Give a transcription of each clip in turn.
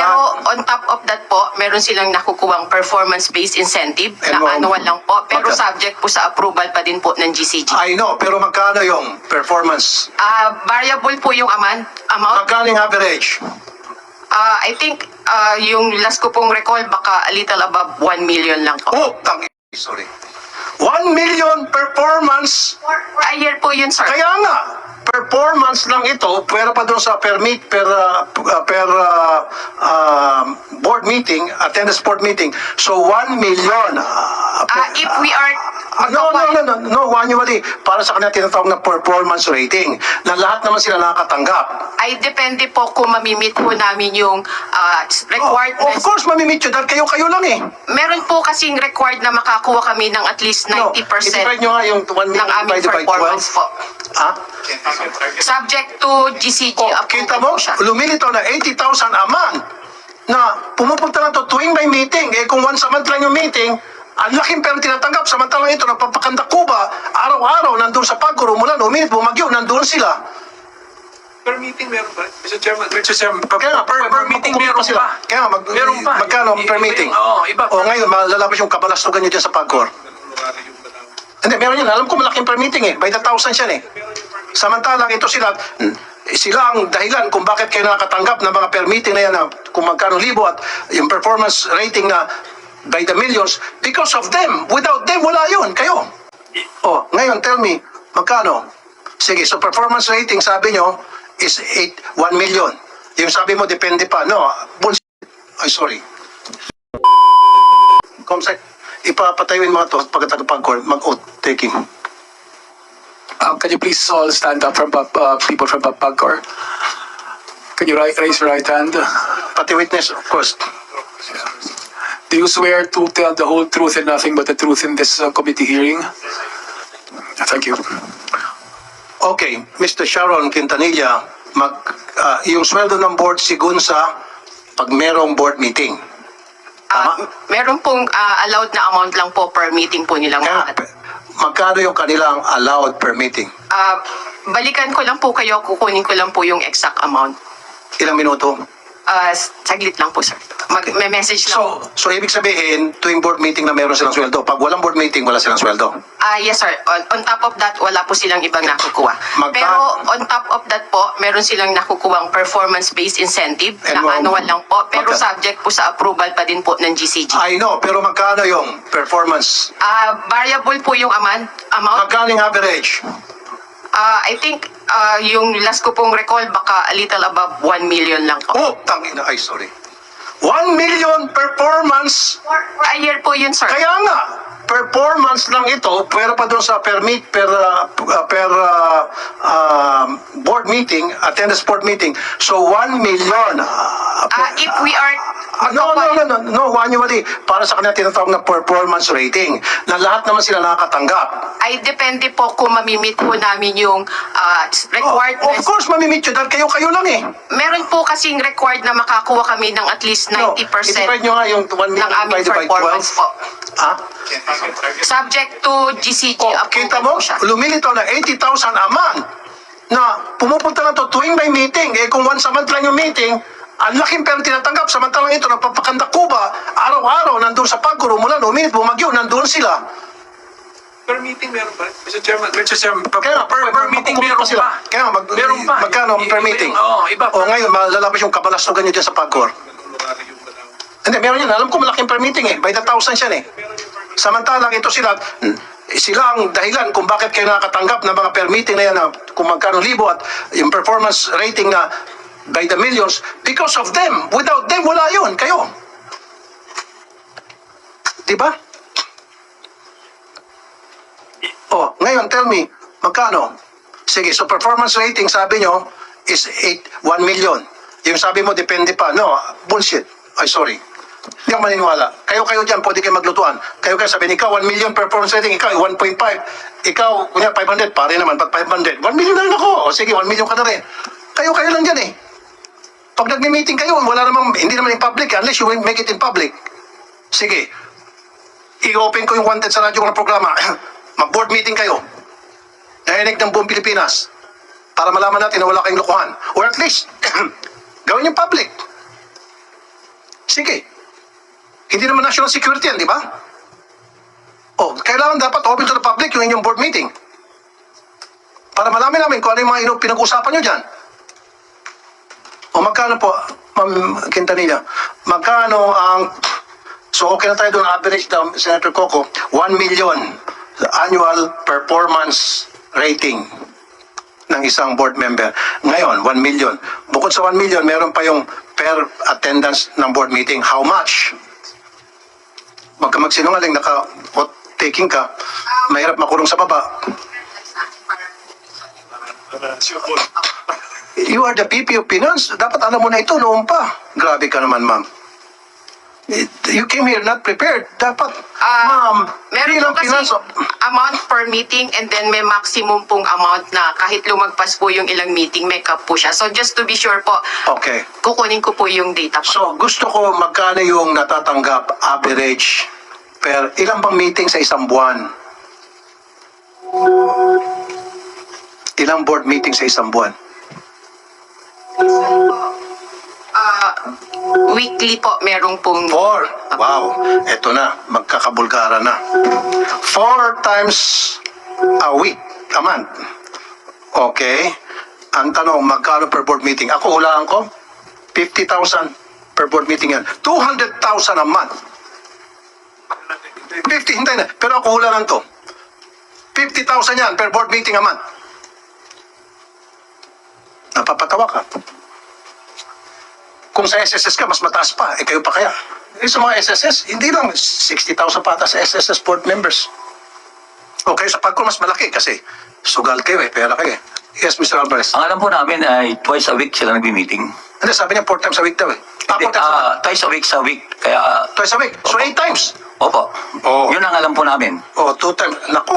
Pero on top of that po, meron silang nakukuhang performance-based incentive na annual lang po. Pero subject po sa approval pa din po ng GCG. I know, pero magkano yung performance? Variable po yung amount. Magkano yung average? I think yung last ko pong recall, baka a little above 1 million lang po. Oh, sorry. 1 million performance. For a year po yun, sir. Kaya nga, performance lang ito, pero pa doon sa permit per board meeting, attendance board meeting. So 1 million. If we are... No, annually. Para sa kanila tinatawag na performance rating, na lahat naman sila nakakatanggap. Ay depende po kung mamimit po namin yung requirements. Of course, mamimit yun, dahil kayo lang eh. Meron po kasing required na makakuha kami ng at least 90% i-divide nyo nga yung 1 ng million aming divided by 12. performance po. Ha? Subject to GCG Kita approval mo, po siya. lumilito na 80,000 a month na pumupunta na to tuwing may meeting. Eh kung once a month lang yung meeting, ang laking pera tinatanggap. Samantalang ito, nagpapakanda Cuba, araw-araw, nandun sa Pagcor, umulan, uminit, bumagyo, nandun sila. Per meeting meron pa? Mr. Chairman, Kaya nga, per meeting meron pa. Kaya nga, Meron pa. magkano per meeting? Oo, iba. O ngayon, malalabas yung kabalastugan nyo dyan sa Pagcor. Hindi, meron yun. Alam ko malaking per meeting eh. By the thousands yan eh. Samantalang ito sila ang dahilan kung bakit kayo nakakatanggap ng mga per meeting na yan na kung magkano libo at yung performance rating na by the millions because of them. Without them, wala yun. Kayo. Oh, ngayon, tell me, magkano? Sige, so performance rating, sabi nyo, is 1 million. Yung sabi mo, depende pa. No, bullshit. Ay, sorry. Comsec, ipapatayuin mga to pagkatapos Pagcor, mag-oath taking. Can you please all stand up from people from Pagcor? Can you raise your right hand? Pati witness, of course. Do you swear to tell the whole truth and nothing but the truth in this committee hearing? Thank you. Okay, Mr. Sharon Quintanilla, yung sweldo ng board sigun sa pag merong board meeting. Meron pong allowed na amount lang po per meeting po nilang Kaya, magkano yung kanilang allowed per meeting? balikan ko lang po kayo, kukunin ko lang po yung exact amount. Ilang minuto? Saglit lang po, sir. May message lang. So ibig sabihin, tuwing board meeting na meron silang sweldo. Pag walang board meeting, wala silang sweldo. Yes, sir. On top of that, wala po silang ibang nakukuha. Pero on top of that po, meron silang nakukuhang performance-based incentive na annual lang po. Pero subject po sa approval pa din po ng GCG. I know, pero magkano yung performance? Variable po yung amount. Magkano yung average? I think yung last ko pong recall, baka a little above 1 million lang po. Oh, tangina. Ay, sorry. 1 million performance. For a year po yun, sir. Kaya nga, performance lang ito, pero pa doon sa permit per board meeting, attendance board meeting. So 1 million. If we are... No, annually. Para sa kanila tinatawag na performance rating, na lahat naman sila nakakatanggap. Ay depende po kung mamimit po namin yung requirements. Of course, mamimit yun, dahil kayo lang eh. Meron po kasing required na makakuha kami ng at least 90% i-divide nyo nga yung 1 million ng aming divided by 12. performance po. Ha? Subject to GCG Kita approval mo, po siya. lumilito na 80,000 a month na pumupunta na to tuwing may meeting. Eh kung once a month lang yung meeting, ang laking pera tinatanggap. Samantalang ito, nagpapakanda Cuba, araw-araw, nandun sa Pagcor, umulan, uminit, bumagyo, nandun sila. Per meeting meron pa? Mr. Chairman, Kaya per meeting meron pa. Kaya nga, Meron pa. magkano per meeting? Oo, iba. O ngayon, malalabas yung kabalastugan nyo dyan sa Pagcor. Hindi, meron yan. Alam ko malaking per meeting eh. By the thousands yan eh. Samantalang ito sila ang dahilan kung bakit kayo nakakatanggap ng mga per meeting na yan na kung magkano libo at yung performance rating na by the millions because of them. Without them, wala yun. Kayo. Diba? Oh, ngayon, tell me, magkano? Sige, so performance rating, sabi nyo, is 1 million. Yung sabi mo, depende pa. No, bullshit. Ay, sorry. Hindi ako maniniwala. Kayo dyan, pwede kayo maglutuan. Kayo sabihin, ikaw 1 million performance rating, ikaw 1.5. Ikaw, kunya 500, pare naman, pag 500. 1 million na rin ako. O sige, 1 million ka na rin. Kayo lang dyan eh. Pag nagmi-meeting kayo, hindi naman in public unless you will make it in public. Sige. I-open ko yung wanted sa radyo ko ng programa. Mag-board meeting kayo. Nainig ng buong Pilipinas. Para malaman natin na wala kayong lokohan. Or at least, gawin yung public. Sige. Hindi naman national security yan, di ba? Oh, kailangan dapat open to the public yung inyong board meeting. Para malaman namin kung ano yung mga pinag-usapan nyo dyan. O magkano po, Ma'am Quintanilla, magkano ang, so okay na tayo doon, average daw, Senator Coco, 1 million annual performance rating ng isang board member. Ngayon, 1 million. Bukod sa 1 million, meron pa yung per attendance ng board meeting. How much? Magka magsinungaling, taking ka, mahirap makulong sa baba. You are the VP of Finance. Dapat alam mo na ito noon pa. Grabe ka naman, ma'am. You came here not prepared. Dapat, ma'am, Meron bilang po kasi finance, amount per meeting and then may maximum pong amount na kahit lumagpas po yung ilang meeting, may cap po siya. So just to be sure po, okay. kukunin ko po yung data po. So, gusto ko magkano yung natatanggap average per ilang bang meeting sa isang buwan? Ilang board meeting sa isang buwan? Weekly po, merong pong... 4. Wow. Eto na. Magkakabulgara na. 4 times a week. A month. Okay. Ang tanong, magkano per board meeting? Ako, hulaan ko. 50,000 per board meeting yan. 200,000 a month. 50, hintay na. Pero ako hulaan to. 50,000 yan per board meeting a month. Napapatawa ka. Kung sa SSS ka, mas mataas pa. Eh, kayo pa kaya? Eh, sa mga SSS, hindi lang 60,000 pata sa SSS board members. O kayo sa PAGCOR, mas malaki kasi sugal kayo eh, pera kayo eh. Yes, Mr. Alvarez. Ang alam po namin ay twice a week sila nagbi-meeting. Hindi, sabi niya 4 times a week daw eh. 4 times a month. Twice a week sa week. Kaya, Twice a week. So 8 times. opo. Oo. Yun ang alam po namin. O, 2 times. Naku.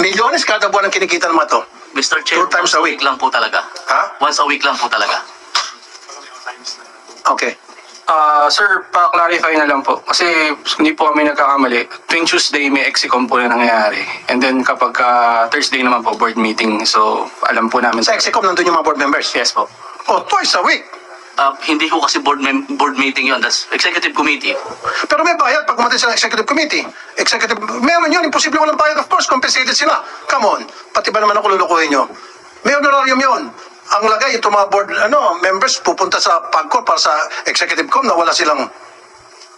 Milyones kada buwan ang kinikita ng mga to. Mr. Chair, 2 times a week. lang po talaga. Ha? Once a week lang po talaga. Okay. Sir, pa-clarify na lang po. Kasi hindi po kami nagkakamali. Tuwing Tuesday, may execom po na nangyayari. And then kapag Thursday naman po, board meeting. So, alam po namin. Sa Execom, nandun yung mga board members. Yes po. O, twice a week. Hindi ko kasi board meeting yon. That's executive committee. Pero may bayad pag umatin sila ng executive committee. Meron yun, imposible walang bayad. Of course, compensated sila. Come on, pati ba naman ako lulukuhin nyo? May honorarium yun. Ang lagay, itong mga board, members, pupunta sa PAGCOR para sa executive com na wala silang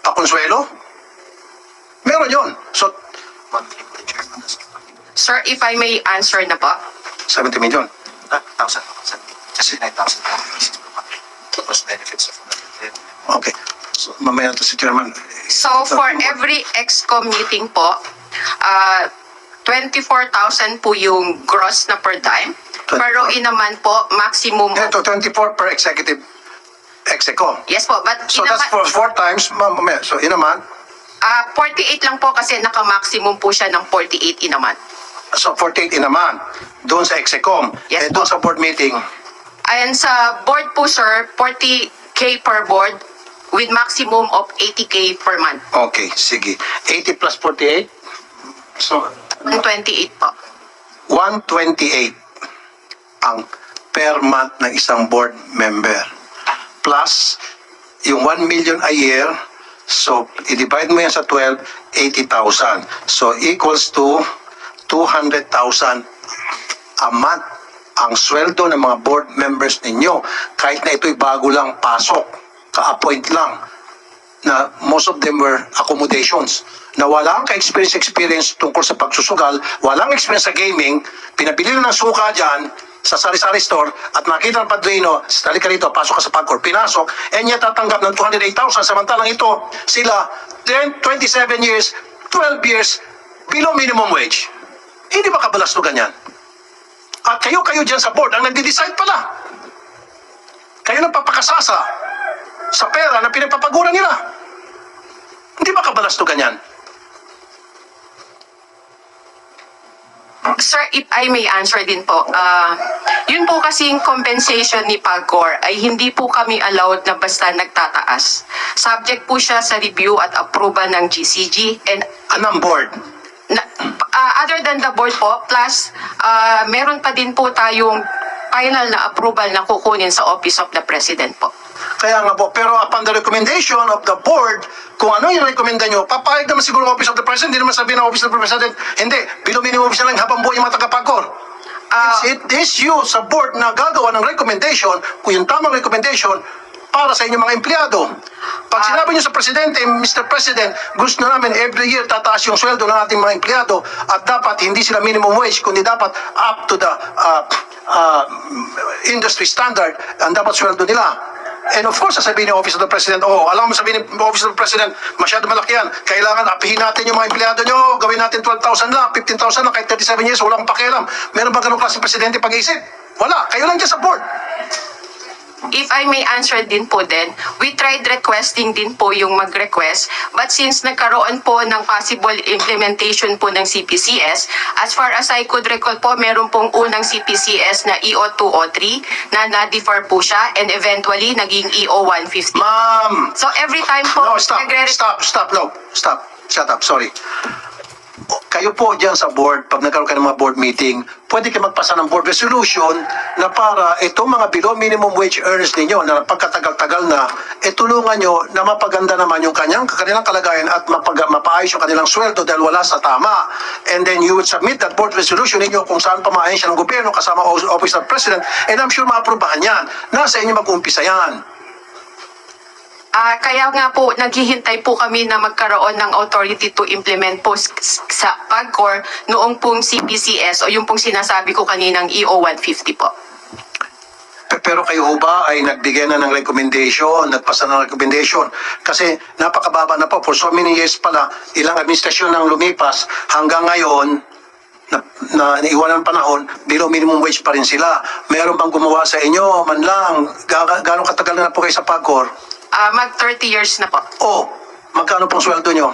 pakonsuelo. Meron yun. So, Sir, if I may answer na po. 70 million. 1,000 kasi 9,000 plus benefits of Okay. So, mamaya to si Chairman. So for every EXCOM meeting po, 24,000 po yung gross na per time. Pero inaman po, maximum... Ito, 24 per executive execom. Yes po, but So that's for 4 times. Mamaya. So, yun naman. 48 lang po kasi naka-maximum po siya ng 48 inaman. So, 48 in a month. Doon sa execom. Yes, doon po. sa board meeting. Ayan sa board po sir, 40K per board with maximum of 80K per month. Okay, sige. 80 plus 48. So, 128 po. 128 ang per month ng isang board member. Plus, yung 1 million a year, so, i-divide mo yan sa 12, 80,000. So, equals to 200,000 a month ang sweldo ng mga board members ninyo. Kahit na ito'y bago lang pasok, ka-appoint lang, na most of them were accommodations, na walang ka-experience tungkol sa pagsusugal, walang experience sa gaming, pinabili na ng suka dyan, sa sari-sari store, at nakita ng padrino, stali ka rito, pasok ka sa PAGCOR, pinasok, and yet tatanggap ng 208,000, samantalang ito, sila, 27 years, 12 years, below minimum wage. Hindi ba kabalastugan yan? At kayo dyan sa board, ang nagde-decide pala. Kayo nang papakasasa sa pera na pinagpapaguran nila. Hindi ba kabalastugan yan? Sir, if I may answer din po, yun po kasing compensation ni PAGCOR ay hindi po kami allowed na basta nagtataas. Subject po siya sa review at approval ng GCG and Anong board? other than the board po, plus meron pa din po tayong final na approval na kukunin sa Office of the President po. Kaya nga po, pero upon the recommendation of the board, kung ano yung rekomenda nyo, papayag naman siguro ang Office of the President, hindi naman sabihin ng Office of the President, hindi, below minimum wage na lang habang buhay yung mga tagapagkor. It is you sa board na gagawa ng recommendation, kung yung tamang recommendation, para sa inyong mga empleyado. Pag sinabi nyo sa Presidente, Mr. President, gusto namin every year tataas yung sweldo ng ating mga empleyado at dapat hindi sila minimum wage, kundi dapat up to the industry standard ang dapat sweldo nila. And of course, sasabihin ng Office of the President, alam mo sabihin ng Office of the President, masyado malaki yan. Kailangan apihin natin yung mga empleyado nyo, gawin natin 12,000 lang, 15,000 lang, kahit 37 years, wala akong pakialam. Meron ba ganun klaseng Presidente pag-iisip? Wala. Kayo lang dyan sa board. If I may answer din po din, we tried requesting din po yung mag-request, but since nagkaroon po ng possible implementation po ng CPCS, as far as I could recall po, meron pong unang CPCS na EO203 na na-defer po siya and eventually naging EO150. Ma'am! So every time po, No, stop, shut up, sorry. Kayo po dyan sa board, pag nagkaroon kayo ng mga board meeting, pwede kayo magpasa ng board resolution na para itong mga below minimum wage earners ninyo na pagkatagal-tagal na, tulungan nyo na mapaganda naman yung kanilang kalagayan at mapaayos yung kanilang sweldo dahil wala sa tama. And then you would submit that board resolution ninyo kung saan pamahain siya ng gobyerno kasama Office of the President, and I'm sure maaprobahan yan. Nasa inyo mag-uumpisa yan. Kaya nga po, naghihintay po kami na magkaroon ng authority to implement po sa PAGCOR noong pong CPCS o yung pong sinasabi ko kaninang EO150 po. Pero kayo ho ba ay nagbigay na ng recommendation, nagpasa ng recommendation? Kasi napakababa na po, for so many years pala, ilang administrasyon nang lumipas, hanggang ngayon, na iwan ng panahon, below minimum wage pa rin sila. Meron bang gumawa sa inyo, man lang, gano'ng katagal na po kayo sa PAGCOR? Mag 30 years na po. Magkano pong sweldo nyo?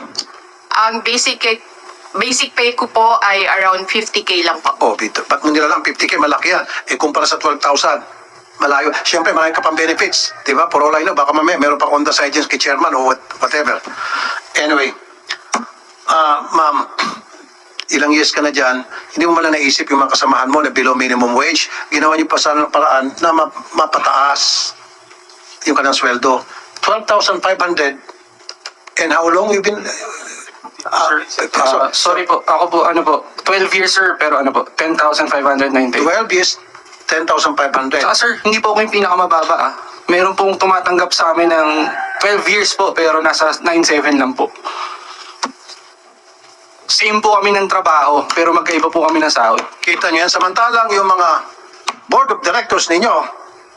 Ang basic pay ko po ay around 50K lang po. Bito. Ba't mo nilalang 50K? Malaki yan. Kumpara sa 12,000. Malayo. Siyempre, marami ka pang benefits. Diba? For all I know, baka mamaya, meron pang on the side kay chairman o whatever. Anyway, ma'am, ilang years ka na dyan, hindi mo malang naisip yung mga kasamahan mo na below minimum wage. Ginawa niyo pa sana ng paraan na mapataas yung kanilang sweldo. 12,500. And how long you been... Sorry po, ako po, 12 years sir, pero 10,590. 12 years, 10,500. Saka sir, hindi po ako yung pinakamababa Meron pong tumatanggap sa amin ng 12 years po, pero nasa 9,700 lang po. Same po kami ng trabaho, pero magkaiba po kami ng sahod. Kita niyo yan, samantalang yung mga board of directors ninyo,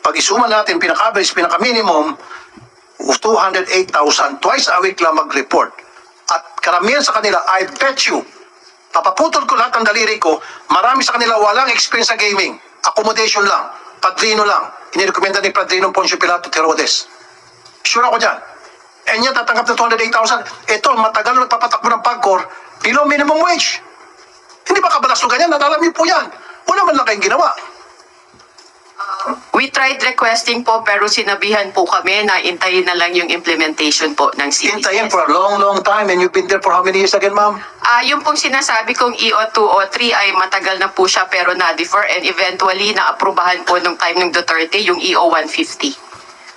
pag isuma natin pinaka-average, pinaka-minimum, 208,000, twice a week lang mag-report. At karamihan sa kanila, I bet you, papaputol ko lahat ng daliri ko, marami sa kanila walang experience sa gaming. Accommodation lang, padrino lang. Inirekomenda ni Padrino Poncio Pilato Terodes. Sure ako dyan. And yan, tatanggap ng 208,000. Ito, matagal na nagpapatakbo ng PAGCOR, below minimum wage. Hindi ba kabalas o ganyan? Nalalam niyo po yan. Wala man lang kayong ginawa. We tried requesting po pero sinabihan po kami na intayin na lang yung implementation po ng CPCS. Hintayin for a long, long time, and you've been there for how many years again, ma'am? Yung pong sinasabi kong EO203 ay matagal na po siya pero na-defer and eventually na-aprobahan po nung time ng Duterte yung EO150.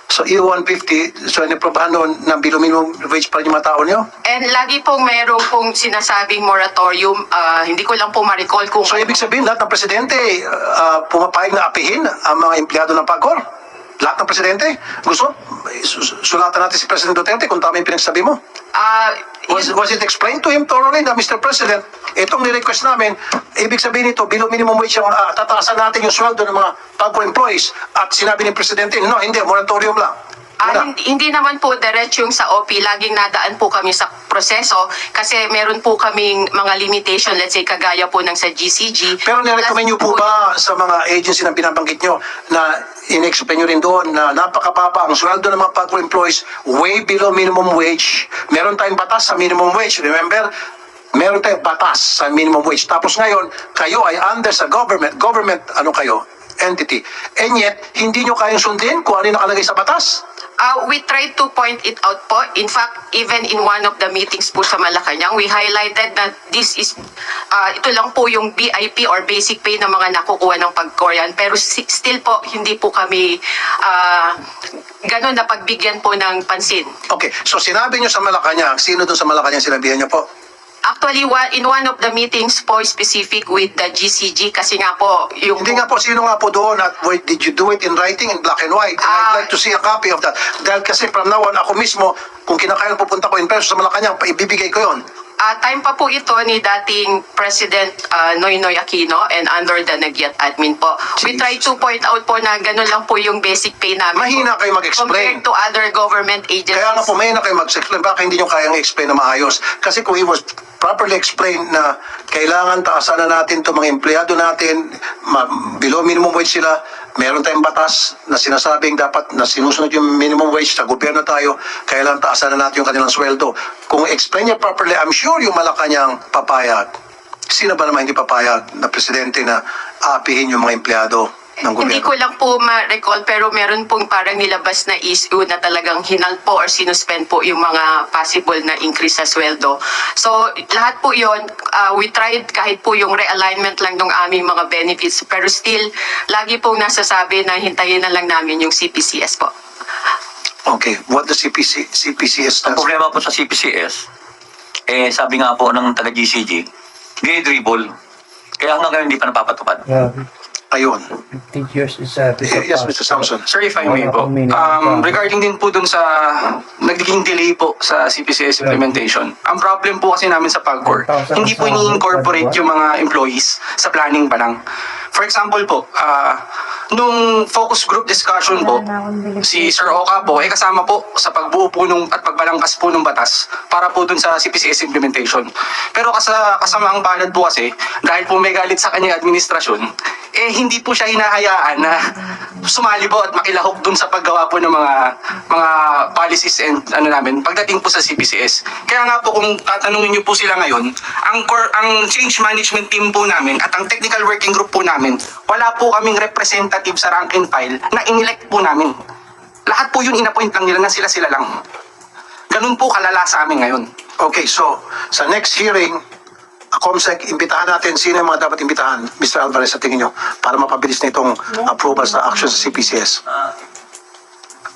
So, EU-150, so niprobahan noon ng below minimum wage pa rin yung mga tao niyo? And lagi pong mayroong pong sinasabing moratorium, hindi ko lang po ma-recall kung So, ibig sabihin, lahat ng presidente pumapayag na apihin ang mga empleyado ng PAGCOR? Lahat ng presidente? Gusto? Sulatan natin si President Duterte kung tama yung pinagsabi mo. Was it explained to him thoroughly na Mr. President, itong ni-request namin, ibig sabihin nito, below minimum wage yung tataasan natin yung sweldo ng mga PAGCOR employees at sinabi ni Presidente, no, hindi, moratorium lang. Hindi naman po diretso yung sa OP. Laging nadaan po kami sa proseso kasi meron po kaming mga limitation, let's say kagaya po ng sa GCG. Pero nirecommend nyo po ba sa mga agency na binabanggit nyo na in-explain nyo rin doon na napakababa ang sweldo ng mga PAGCOR employees way below minimum wage? Meron tayong batas sa minimum wage, remember? Meron tayong batas sa minimum wage. Tapos ngayon, kayo ay under sa government ano kayo? Entity. And yet, hindi nyo kayang sundin kung ano yung nakalagay sa batas? We tried to point it out po. In fact, even in one of the meetings po sa Malacanang, we highlighted that this is, ito lang po yung BIP or basic pay ng mga nakukuha ng pag-Korean. Pero still po, hindi po kami ganun na pagbigyan po ng pansin. Okay, so sinabi nyo sa Malacanang, sino doon sa Malacanang sinabihan nyo po? Actually, in one of the meetings po specific with the GCG, kasi nga po, yung... Hindi nga po, sino nga po doon at wait, did you do it in writing in black and white? And I'd like to see a copy of that. Dahil kasi from now on, ako mismo, kung kinakailan pupunta ko in person sa Malacanang, ibibigay ko yon. Time pa po ito ni dating President Noynoy Aquino and under the Nagyat admin po. We try to point out po na ganun lang po yung basic pay namin. Mahina kayo mag-explain. Compared to other government agencies. Kaya nga po, may na kayo mag-explain. Baka hindi nyo kayang i-explain na maayos. Kasi kung it was properly explained na kailangan taasan na natin itong mga empleyado natin, below minimum wage sila, meron tayong batas na sinasabing dapat na sinusunod yung minimum wage sa gobyerno tayo, kailangan taasan na natin yung kanilang sweldo. Kung explain niya properly, I'm sure yung Malacanang papayag. Sino ba naman hindi papayag na presidente na aapihin yung mga empleyado ng Hindi gobyerno? ko lang po ma-recall pero meron pong parang nilabas na issue na talagang hinalpo or sinuspend po yung mga possible na increase sa sweldo. So lahat po yon we tried kahit po yung realignment lang ng aming mga benefits pero still lagi pong nasasabi na hintayin na lang namin yung CPCS po. Okay, what the CPCS Ang does? problema po sa CPCS, sabi nga po ng taga-GCG, dinidribble. Kaya hanggang ngayon hindi pa napapatupad. Ayun. 50 years is Yes, Mr. Samson. Sir, if I may po, regarding din po dun sa nagiging delay po sa CPCS implementation, ang problem po kasi namin sa PAGCOR, hindi po ini-incorporate yung mga employees sa planning pa lang. For example po, nung focus group discussion po, si Sir Oka po ay kasama po sa pagbuo po at pagbalangkas po ng batas para po dun sa CPCS implementation. Pero kasamaang palad po kasi, dahil po may galit sa kanyang administrasyon, hindi po siya hinahayaan na sumali po at makilahok dun sa paggawa po ng mga policies and namin pagdating po sa CPCS. Kaya nga po kung tatanungin niyo po sila ngayon, ang change management team po namin at ang technical working group po namin, wala po kaming representative sa rank and file na inelect po namin. Lahat po yun inappoint lang nila na sila lang. Ganun po kalala sa amin ngayon. Okay, so sa next hearing, COMSEC, imbitahan natin sino yung mga dapat imbitahan, Mr. Alvarez, sa tingin nyo, para mapabilis na itong approval sa action sa CPCS.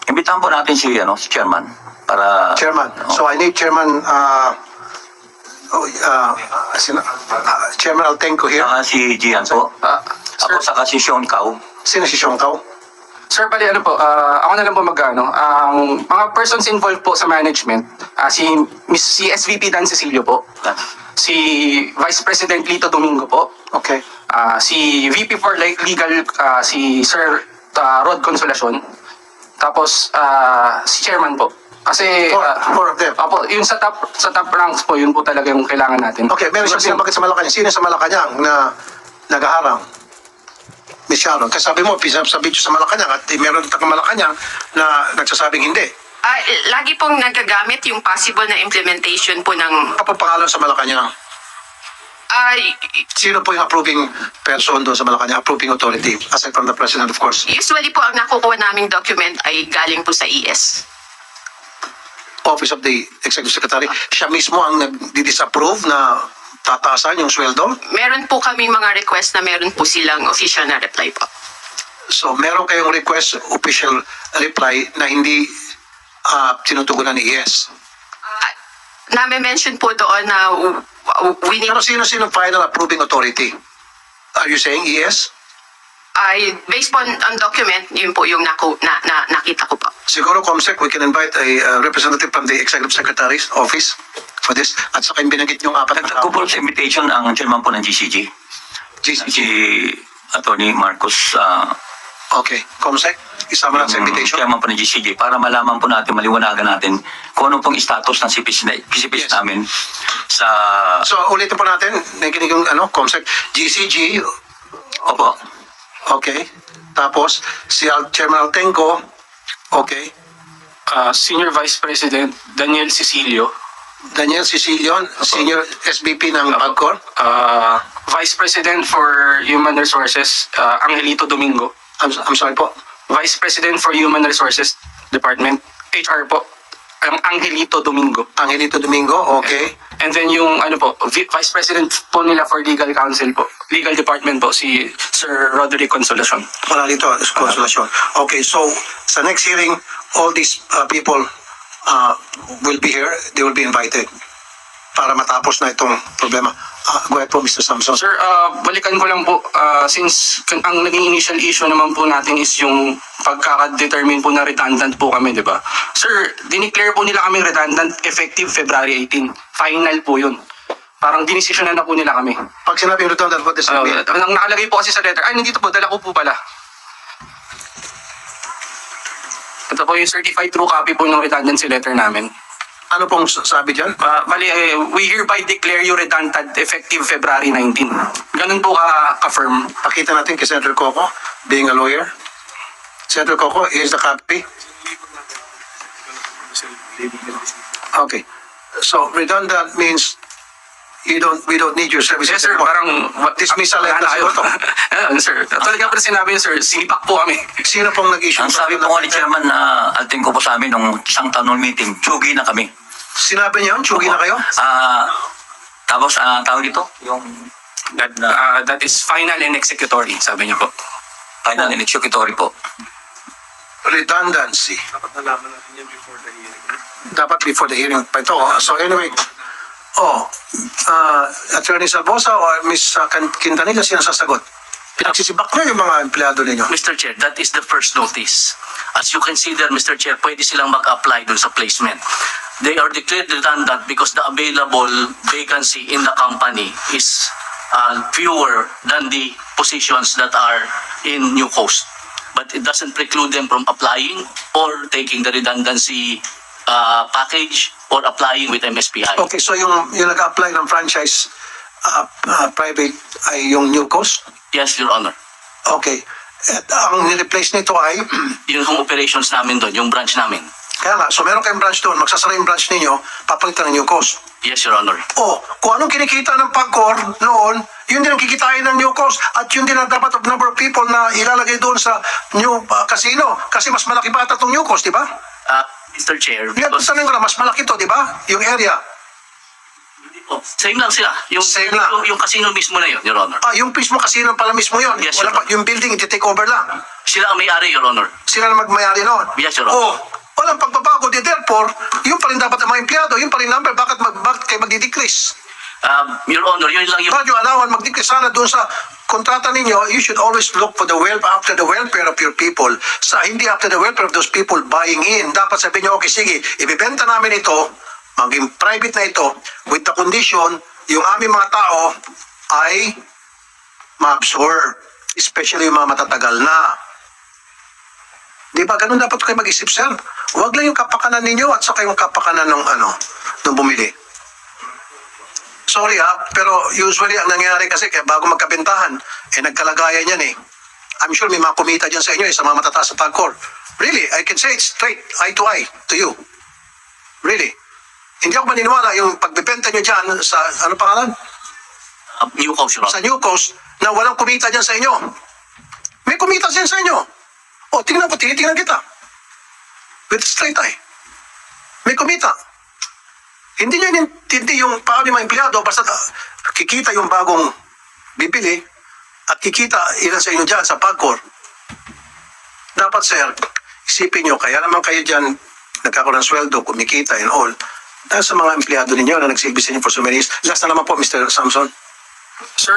Imbitahan po natin si Chairman para... Chairman, so I need Chairman Chairman Altenco here. si Gian po. Ako Sir, saka si Sean Cao. Sino si Sean Cao? Sir, bali po, ako na lang po ang mga persons involved po sa management, si SVP Dan Cecilio po, si Vice President Lito Domingo po, Okay. si VP for Legal, si Sir Rod Consolacion, tapos si Chairman po. Kasi Four of them. Apo, yung sa top ranks po, yun po talaga yung kailangan natin. Okay, meron siyang sinabanggit sa Malacanang. Sino sa Malacanang na nagaharang? Miss Sharon, kasi sabi mo, sa video sa Malacanang at meron taga Malacanang na nagsasabing hindi. Lagi pong nagagamit yung possible na implementation po ng Kapag pangalan sa Malacanang, sino po yung approving person doon sa Malacanang, approving authority, aside from the President, of course? usually po ang nakukuha naming document ay galing po sa ES. Office of the Executive Secretary, siya mismo ang nag-disapprove na tataasan yung sweldo. Meron po kami mga request na meron po silang official na reply po. So, meron kayong request, official reply na hindi tinutugunan ni ES. Name-mention po doon na we need, Pero sino final approving authority? Are you saying ES? based on document, yun po yung nakita ko po. Siguro, COMSEC, we can invite a representative from the Executive Secretary's office for this. At saka yung binanggit yung apat na Nagko po sa invitation ang chairman po ng GCG, GCG. si Attorney Marcos, Okay. COMSEC, isama natin sa invitation. chairman po ng GCG, para malaman po natin, maliwanagan natin kung ano pong status ng CPCS Yes. namin sa... So, ulitin po natin, nakikinig yung COMSEC, GCG, Opo. okay. Tapos, si Chairman Altenco, okay. Senior Vice President Daniel Cecilio, Daniel Sicilion, Senior SVP ng PAGCOR. Vice President for Human Resources, Angelito Domingo, I'm sorry po. Vice President for Human Resources Department, HR po, ang Angelito Domingo. Angelito Domingo, okay. And then yung ano po, Vice President po nila for Legal Counsel po, Legal Department po, si Sir Roderick Consolacion. Wala dito, konsolasyon. Okay, so sa next hearing, all these people will be here, they will be invited para matapos na itong problema. Go ahead po, Mr. Samson. Sir, balikan ko lang po, since ang naging initial issue naman po natin is yung pagkaka-determine po na redundant po kami, di ba? Sir, dineclare po nila kaming redundant effective February 18. Final po yun. Parang dinesisyonan na po nila kami. Pag sinabi yung redundant, what does it mean? Ang nakalagay po kasi sa letter, nandito po, dala ko po pala. Ito po yung certified true copy po ng redundancy letter namin. Ano pong sabi dyan? Bali, we hereby declare you redundant effective February 19. Ganun po ka-firm. Pakita natin kay Senator Coco, being a lawyer. Senator Coco, here's the copy. Okay. So, redundant means we don't need your services Yes, sir. anymore. Parang Dismissal wala letter na kayo. siguro to. Ayan, sir. Talaga pa rin sinabi niyo, sir. Sinipak po kami. Sino pong nag-issue? Ang sabi po nga ni Chairman na alting ko po sa amin nung isang town hall meeting, tsugi na kami. Sinabi niyo, tsugi na kayo? Tapos, tawag dito, yung That is final and executory, sabi niyo po. final and executory po. Redundancy. Dapat nalaman natin yan before the hearing. Dapat before the hearing pa ito. So anyway, Attorney Salvosa or Ms. Quintanilla, sino sasagot? Pinagsisibak niyo yung mga empleyado ninyo. Mr. Chair, that is the first notice. As you can see there, Mr. Chair, pwede silang mag-apply dun sa placement. They are declared redundant because the available vacancy in the company is fewer than the positions that are in New Coast. But it doesn't preclude them from applying or taking the redundancy package or applying with MSPI. Okay, so yung nag-apply ng franchise private ay yung New Coast? Yes, Your Honor. Okay. At ang nireplace nito ay, Yung operations namin doon, yung branch namin. kaya nga, so meron kayong branch doon, magsasara yung branch ninyo, papalitan ng New Coast. Yes, Your Honor. Kung anong kinikita ng Pagcor noon, yun din ang kikitain ng New Coast at yun din ang dapat of number of people na ilalagay doon sa new casino. Kasi mas malaki pa ata itong New Coast, di ba? Mr. Chair, Yan, tanong ko na, mas malaki to, di ba? Yung area. same lang sila. Yung, Same lang. yung casino mismo na yun, Your Honor. Yung mismo casino pala mismo yun. Yes, Wala Your pa, yung building, iti-take over lang. Sila ang may-ari, Your Honor. Sila na magmayari noon. Yes, Your Honor. Walang pagbabago. Therefore, yun pa rin dapat ang mga empleyado, yun pa rin number. Bakit kayo magdi-decrease? Your Honor, yun lang yung... Radyo alawan, mag-decrease sana doon sa kontrata ninyo. You should always look for the after the welfare of your people. Hindi after the welfare of those people buying in. Dapat sabihin nyo, okay, sige, ibibenta namin ito, maging private na ito, with the condition, yung aming mga tao ay ma-absorb. Especially yung mga matatagal na. Di ba? Ganun dapat kayo mag-isip, sir. Huwag lang yung kapakanan ninyo at saka yung kapakanan ng nung bumili. Sorry pero usually ang nangyayari kasi kaya bago magkabentahan, nagkalagayan yan eh. I'm sure may mga kumita dyan sa inyo sa mga matataas sa Pagcor. Really, I can say it straight, eye to eye to you. Really. Hindi ako maniniwala yung pagbibenta nyo dyan sa, ano pangalan? New Coast, Your Honor. Sa New Coast na walang kumita dyan sa inyo. May kumita dyan sa inyo. Tingnan ko, tinitingnan kita. With straight eye. May kumita. Hindi nyo inintindi yung paano yung mga empleyado basta kikita yung bagong bibili at kikita ilan sa inyo dyan sa Pagcor. Dapat, sir, isipin nyo, kaya naman kayo dyan nagkakaroon ng sweldo, kumikita and all. Dahil sa mga empleyado ninyo na nagsilbi sa inyo for so many years. Last na naman po, Mr. Samson. Sir,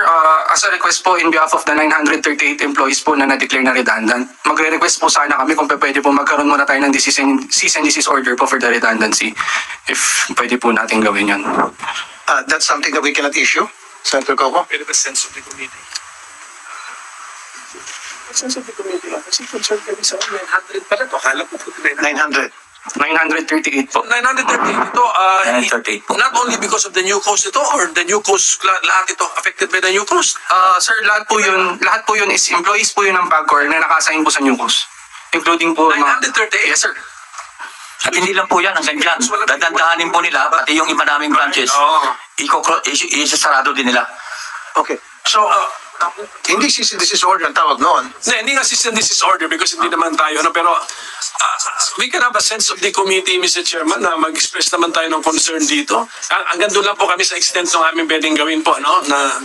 as a request po in behalf of the 938 employees po na na-declare na redundant, magre-request po sana kami kung pwede po magkaroon muna tayo ng cease and desist order po for the redundancy. If pwede po natin gawin yun. That's something that we cannot issue, Senator Coco. Pwede ba sense of the committee? Sense of the committee lang. Kasi concerned kami sa 900 pala to. Akala ko 900. 900. 938 po. 938 ito, 938 po. not only because of the New Coast ito or the New Coast, lahat ito affected by the New Coast. Sir, lahat po yun is employees po yun ng Pagcor na naka-assign po sa New Coast. Including po 938? Yes, sir. At hindi lang po yan, hanggang dyan. Dadandahanin po nila, pati yung iba naming branches. Oo. Isasarado din nila. Okay. So, Hindi cease and desist order ang tawag noon. Hindi nga system this is order because hindi naman tayo, ano, pero we can have a sense of the committee, Mr. Chairman, na mag-express naman tayo ng concern dito. Hanggang doon lang po kami sa extent ng aming pwedeng gawin po, no? Na,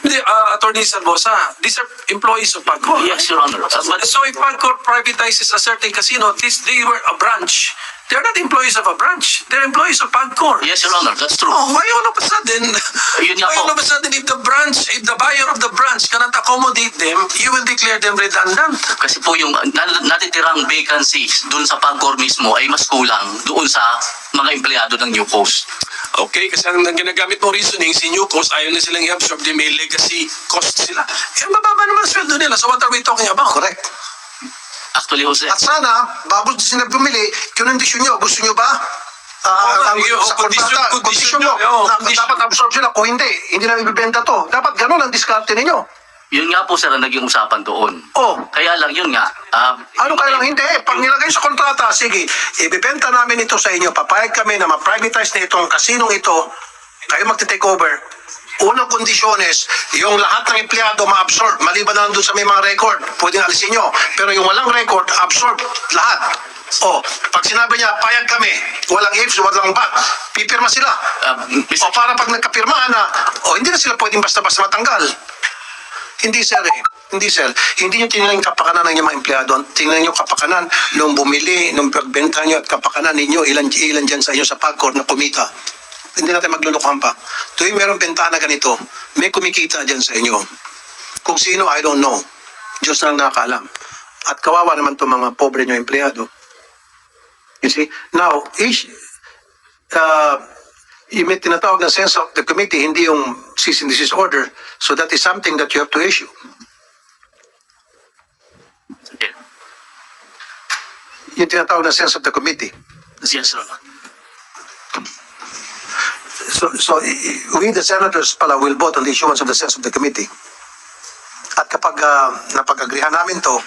hindi, Attorney Salvosa, these are employees of PAGCOR. Yes, Your Honor. But So if PAGCOR privatizes a certain casino, they were a branch. They're not employees of a branch. They're employees of PAGCOR. yes, Your Honor, that's true. Oh, why all of a sudden? Yun nga Why po. all of a sudden if the buyer of the branch cannot accommodate them, you will declare them redundant? Kasi po yung natitirang vacancies dun sa PAGCOR mismo ay mas kulang doon sa mga empleyado ng New Coast. Okay, kasi ang ginagamit mong reasoning, si New Coast, ayaw na silang i-absorb, di may legacy cost sila. Eh, mababa naman ang sweldo nila. So what are we talking about? Correct. Actually, Jose, At sana, bago sila bumili, kinondisyon nyo. Gusto nyo ba? Sa kontrata, kondisyon nyo. Dapat absorb sila. Kung hindi na ibibenta to. Dapat ganun ang diskarte ninyo. yun nga po sir ang naging usapan doon. Oh, Kaya lang yun nga. ano kaya lang hindi? Pag nilagay sa kontrata, sige, ibibenta namin ito sa inyo. Papayag kami na ma-privatize na itong kasinong ito. Kayo magte-take over. Unang kondisyones, yung lahat ng empleyado ma-absorb. Maliban na lang doon sa may mga record, pwedeng alisin nyo. Pero yung walang record, absorb lahat. O, pag sinabi niya, payag kami, walang ifs, walang but, pipirma sila. O para pag nagkapirmaan na, hindi na sila pwedeng basta-basta matanggal. Hindi sir eh. Hindi sir. Hindi nyo tingnan yung kapakanan ng inyong mga empleyado. Tingnan nyo kapakanan nung bumili, nung pagbenta nyo at kapakanan ninyo, ilan dyan sa inyo sa PAGCOR na kumita. Hindi natin maglulukuhan pa. Tuwing merong bentana ganito, may kumikita dyan sa inyo. Kung sino, I don't know. Diyos na lang nakakaalam. At kawawa naman itong mga pobre nyo empleyado. You see? Now, yung may tinatawag na sense of the committee, hindi yung cease and desist order. So that is something that you have to issue. Okay. Yung tinatawag na sense of the committee. Yes, sir. So we, the senators pala, will vote on the issuance of the sense of the committee. At kapag napag-agrihan namin to,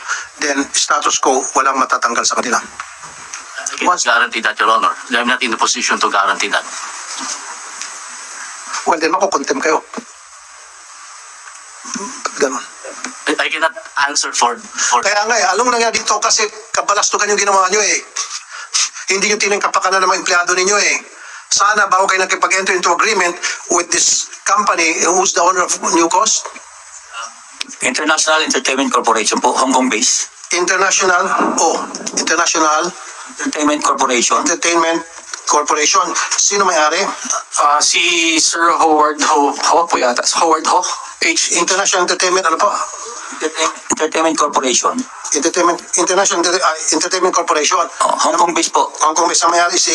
then status quo, walang matatanggal sa kanila. I cannot guarantee that, Your Honor. I'm not in the position to guarantee that. Well, then makukontem kayo. Ganon. I cannot answer for Kaya nga alam mo nangyari dito kasi kabalastugan yung ginawa nyo eh. Hindi yung tinang kapakanan ng mga empleyado ninyo eh. Sana bago kayo nakipag-enter into agreement with this company, who's the owner of New Coast? International Entertainment Corporation po, Hong Kong base. International Entertainment Corporation. Entertainment Corporation. Sino may-ari? Si Sir Howard Ho po yata. Howard Ho? International Entertainment, ano po? Entertainment Corporation. International Entertainment Corporation. Oh, Hong Kong base po. Hong Kong may may-ari si...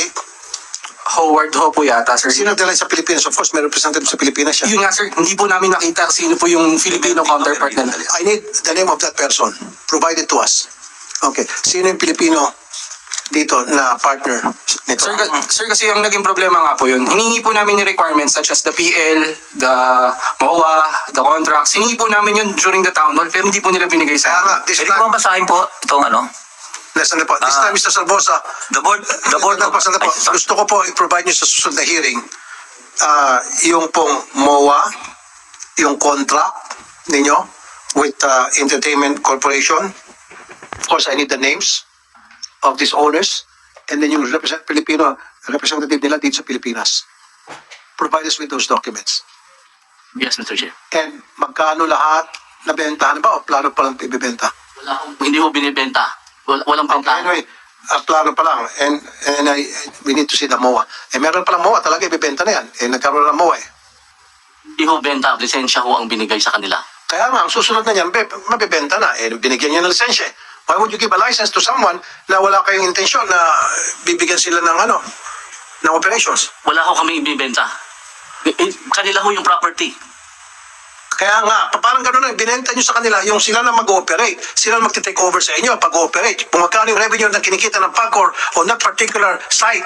Howard Ho po yata, sir. Sino nagdala sa Pilipinas? Of course, may representative sa Pilipinas siya. Yun nga, sir. Hindi po namin nakita sino po yung Filipino counterpart na. I need the name of that person. Provide it to us. Okay. Sino yung Pilipino dito na partner nito? Sir, kasi yung naging problema nga po yun, hiningi po namin yung requirements such as the PL, the MOA, the contracts. Hiningi po namin yun during the town hall, pero hindi po nila binigay Kaya sa nga, amin. this Pwede time, po basahin po itong ano? listen po. This time, Mr. Salvosa, The board gusto ko po i-provide nyo sa susunod na hearing yung pong MOA, yung contract ninyo with Entertainment Corporation. Of course, I need the names of these owners and then yung representative nila dito sa Pilipinas. Provide us with those documents. Yes, Mr. Chair. And magkano lahat nabentahan ba o plano pa lang ibibenta? Hindi ko binibenta. Walang Okay, benta. anyway, plano pa lang. And we need to see the MOA. Meron palang MOA, talaga ibibenta na yan. Nagkaroon ng MOA eh. Hindi ko benta. Lisensya ko ang binigay sa kanila. Kaya nga, ang susunod na niyan, mabibenta na. Binigyan niya ng lisensya. Why would you give a license to someone na wala kayong intensyon na bibigyan sila ng ng operations? Wala ko kami ibibenta. Kanila ho yung property. Kaya nga, parang gano'n na, binenta nyo sa kanila, yung sila na mag-ooperate, sila na magti-take over sa inyo pag-ooperate. Kung magkano yung revenue na kinikita ng PAGCOR on that particular site,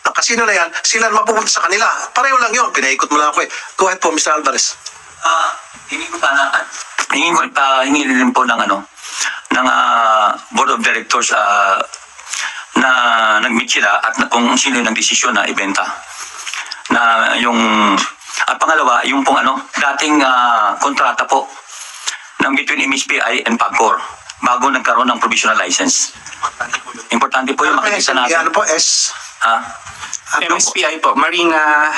ang casino na yan, sila na mapupunta sa kanila. Pareho lang yun, pinaikot mo lang ako eh. Go ahead po, Mr. Alvarez. Hingi ko sana, hingi rin po ng ng board of directors na nag-meet sila at kung sino yung nagdesisyon na ibenta. Na yung At pangalawa, yung pong dating kontrata po ng between MSPI and PAGCOR bago nagkaroon ng provisional license. Importante po yung makikita natin. Ano po, S? Ha? Ano po? MSPI po, Marina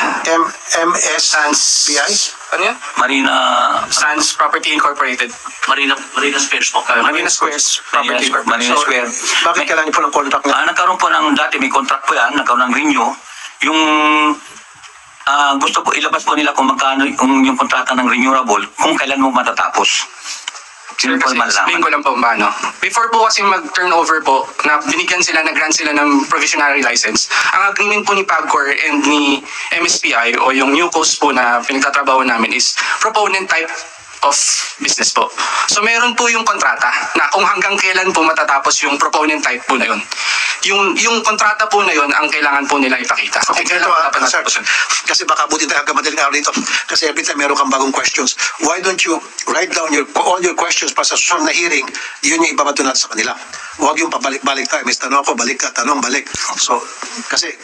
MSPI? ano yan? Marina Sands Property Incorporated. Marina Squares po. Marina Squares Property Incorporated. Marina Square. Bakit kailangan niyo po ng contract na? Nagkaroon po ng dati, may contract po yan, nagkaroon ng renew. Yung gusto po, ilabas po nila kung magkano yung kontrata ng renewable, kung kailan mo matatapos. Sir, Yun po kasi malaman. explain ko lang po paano. Before po kasi mag-turnover po, na binigyan sila, nag-grant sila ng provisionary license, ang agreement po ni PAGCOR and ni MSPI o yung new coast po na pinagtatrabaho namin is proponent type of business po. So meron po yung kontrata na kung hanggang kailan po matatapos yung proponent type po na yun. Yung kontrata po na yun ang kailangan po nila ipakita. Okay, Kung ganito kailan dapat sir. natapos yun. Kasi baka buti tayo hanggang madaling araw dito. Kasi every time meron kang bagong questions. Why don't you write down all your questions para sa susunod na hearing, yun yung ibabato natin sa kanila. Huwag yung pabalik-balik tayo. May tanong ako, balik ka, tanong, balik. So, kasi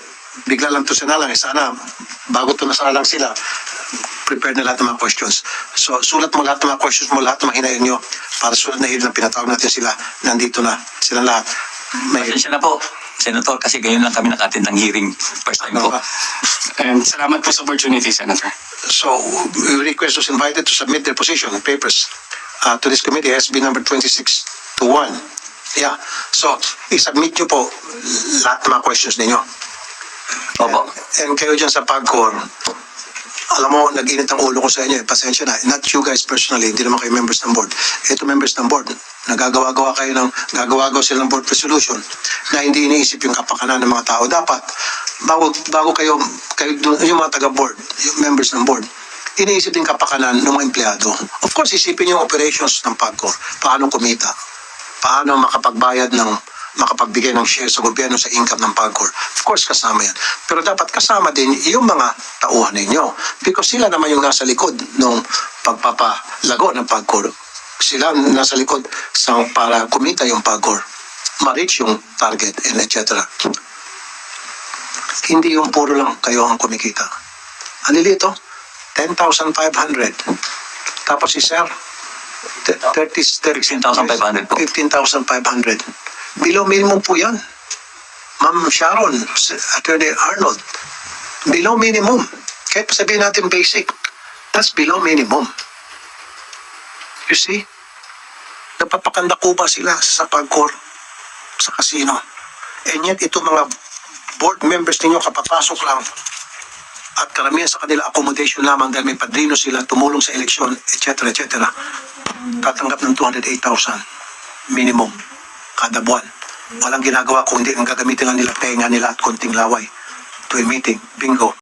bigla lang to sinalang. Sana, bago to nasalang sila, prepare na lahat ng mga questions. So, sulat mo lahat ng mga questions mo, lahat ng mga hinayin nyo para susunod na hearing na pinatawag natin sila. Nandito na sila lahat. May Pasensya na po, Senator, kasi ngayon lang kami nakatin ng hearing. First time po. And salamat po sa opportunity, Senator. So, request was invited to submit their position papers to this committee, SB number 26-1. Yeah. So, i-submit nyo po lahat ng mga questions ninyo. Opo. And kayo dyan sa PAGCOR, alam mo, nag-init ang ulo ko sa inyo. Pasensya na. Not you guys personally, hindi naman kayo members ng board. Ito members ng board. Nagagawa-gawa sila ng board resolution na hindi iniisip yung kapakanan ng mga tao. Dapat, bago kayo yung mga taga-board, yung members ng board, iniisip din kapakanan ng mga empleyado. Of course, isipin yung operations ng PAGCOR. Paano kumita? Paano makapagbigay ng share sa gobyerno sa income ng PAGCOR. Of course, kasama yan. Pero dapat kasama din yung mga tauhan ninyo. Because sila naman yung nasa likod ng pagpapalago ng PAGCOR. Sila nasa likod para kumita yung PAGCOR. Ma-reach yung target and etc. Hindi yung puro lang kayo ang kumikita. Ano dito? 10,500. Tapos si Sir, 16,500 po. 15,500. Below minimum po yan. Ma'am Sharon, Attorney Arnold. Below minimum. Kahit sabihin natin basic, that's below minimum. You see? Napapakanda ko ba sila sa PAGCOR, sa casino? And yet, ito mga board members ninyo kapapasok lang at karamihan sa kanila accommodation lamang dahil may padrino sila, tumulong sa eleksyon, etc. Tatanggap ng 208,000 minimum kada buwan. Walang ginagawa kung hindi ang gagamitin nila tenga nila at konting laway to a meeting. Bingo.